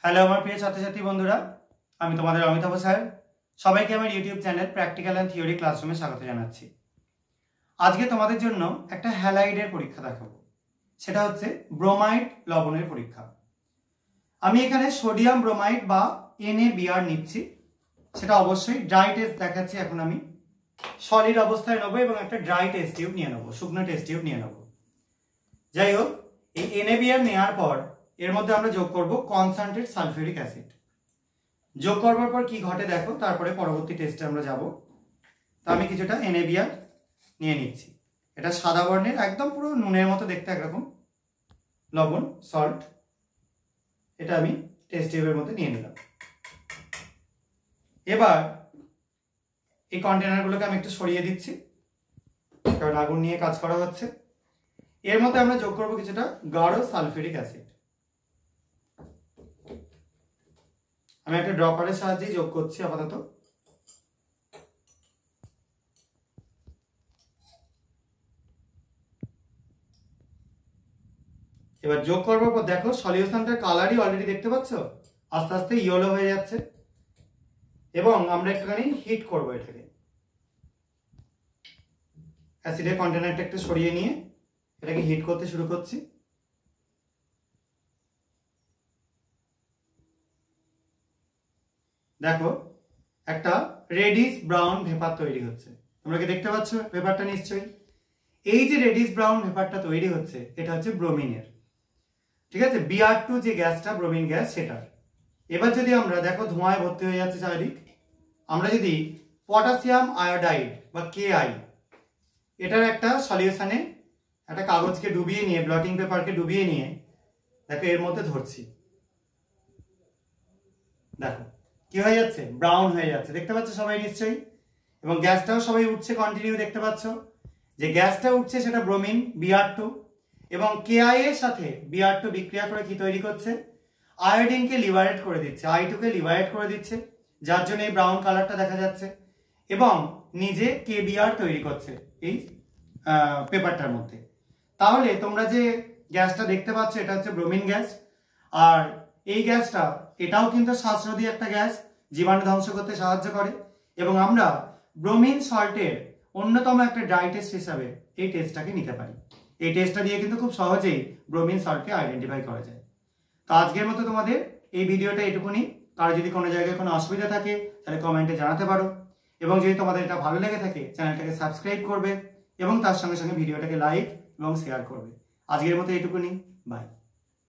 Hello আমার প্রিয় ছাত্রছাত্রী বন্ধুরা, আমি তোমাদের অমিতাভ স্যার। সবাইকে আমার YouTube channel practical and theory ক্লাসরুমে স্বাগত জানাচ্ছি। আজকে তোমাদের জন্য একটা হ্যালাইডের পরীক্ষা দেখাবো, সেটা হচ্ছে ব্রোমাইড লবণের পরীক্ষা। আমি এখানে সোডিয়াম ব্রোমাইড বা NaBr নিচ্ছি, সেটা অবশ্যই ড্রাই টেস্ট দেখাচ্ছি। এখন আমি সলিড অবস্থায় নেবো এবং একটা ড্রাই টেস্ট টিউব নিয়ে নেবো, শুকনো টেস্ট টিউব নিয়ে নেবো। যাই হোক, এই NaBr নেওয়ার পর এর মধ্যে আমরা যোগ করব কনসেন্ট্রেট সালফিউরিক অ্যাসিড। যোগ করবার পর কি ঘটে দেখো, তারপরে পরবর্তী টেস্টে আমরা যাব। তো আমি কিছুটা NaBr নিয়ে নিচ্ছি। এটা সাদা বর্ণের, একদম পুরো নুনের মতো দেখতে একরকম লবণ, সল্ট। এটা আমি টেস্ট টিউবের মধ্যে নিয়ে নিলাম। এবার এই কন্টেনারগুলোকে আমি একটু সরিয়ে দিচ্ছি, কারণ আগুন নিয়ে কাজ করা হচ্ছে। এর মধ্যে আমরা যোগ করব কিছুটা গাঢ় সালফিউরিক অ্যাসিড। আমি একটা ড্রপারের সাহায্যে যোগ করছি আপাতত। এবার যোগ করবার পর দেখো সলিউশনটার কালারই অলরেডি দেখতে পাচ্ছ, আস্তে আস্তে ইয়েলো হয়ে যাচ্ছে। এবং আমরা একটুখানি হিট করব এটাকে। অ্যাসিডের কন্টেনারটা একটু সরিয়ে নিয়ে এটাকে হিট করতে শুরু করছি। দেখো একটা রেডিশ ব্রাউন ভেপার তৈরি হচ্ছে। তোমরা কি দেখতে পাচ্ছ ভেপারটা? নিশ্চয়ই। এই যে রেডিশ ব্রাউন ভেপারটা তৈরি হচ্ছে, এটা হচ্ছে ব্রোমিনের। ঠিক আছে, Br2 যে গ্যাসটা, ব্রোমিন গ্যাস, সেটার। এবার যদি আমরা দেখো ধোঁয়ায় ভর্তি হয়ে যাচ্ছে চারিদিক, আমরা যদি পটাশিয়াম আয়োডাইড বা Ki এটার একটা সলিউশনে একটা কাগজকে ডুবিয়ে নিয়ে, ব্লটিং পেপারকে ডুবিয়ে নিয়ে দেখো এর মধ্যে ধরছি, দেখো কি হয়ে যাচ্ছে, ব্রাউন হয়ে যাচ্ছে। দেখতে পাচ্ছ সবাই নিশ্চয়ই। এবং গ্যাসটাও সবাই উঠছে কন্টিনিউ, দেখতে পাচ্ছ যে গ্যাসটা উঠছে সেটা ব্রোমিন Br2। এবং Ki এর সাথে Br2 বিক্রিয়া করে কি তৈরি করছে, আয়োডিনকে লিবারেট করে দিচ্ছে, I2 কে লিবারেট করে দিচ্ছে, যার জন্য এই ব্রাউন কালারটা দেখা যাচ্ছে। এবং নিজে KBr তৈরি করছে এই পেপারটার মধ্যে। তাহলে তোমরা যে গ্যাসটা দেখতে পাচ্ছ, এটা হচ্ছে ব্রোমিন গ্যাস। আর এই গ্যাসটা, এটাও কিন্তু শ্বাসরোধী একটা গ্যাস, জীবাণু ধ্বংস করতে সাহায্য করে। এবং আমরা ব্রোমিন সল্টের অন্যতম একটা ড্রাই টেস্ট হিসাবে এই টেস্টটাকে নিতে পারি। এই টেস্টটা দিয়ে কিন্তু খুব সহজেই ব্রোমিন সল্টকে আইডেন্টিফাই করা যায়। তো আজকের মতো তোমাদের এই ভিডিওটা এটুকুনি। কারো যদি কোনো জায়গায় কোনো অসুবিধা থাকে তাহলে কমেন্টে জানাতে পারো। এবং যদি তোমাদের এটা ভালো লেগে থাকে চ্যানেলটাকে সাবস্ক্রাইব করবে এবং তার সঙ্গে সঙ্গে ভিডিওটাকে লাইক এবং শেয়ার করবে। আজকের মতো এটুকুনি, বাই।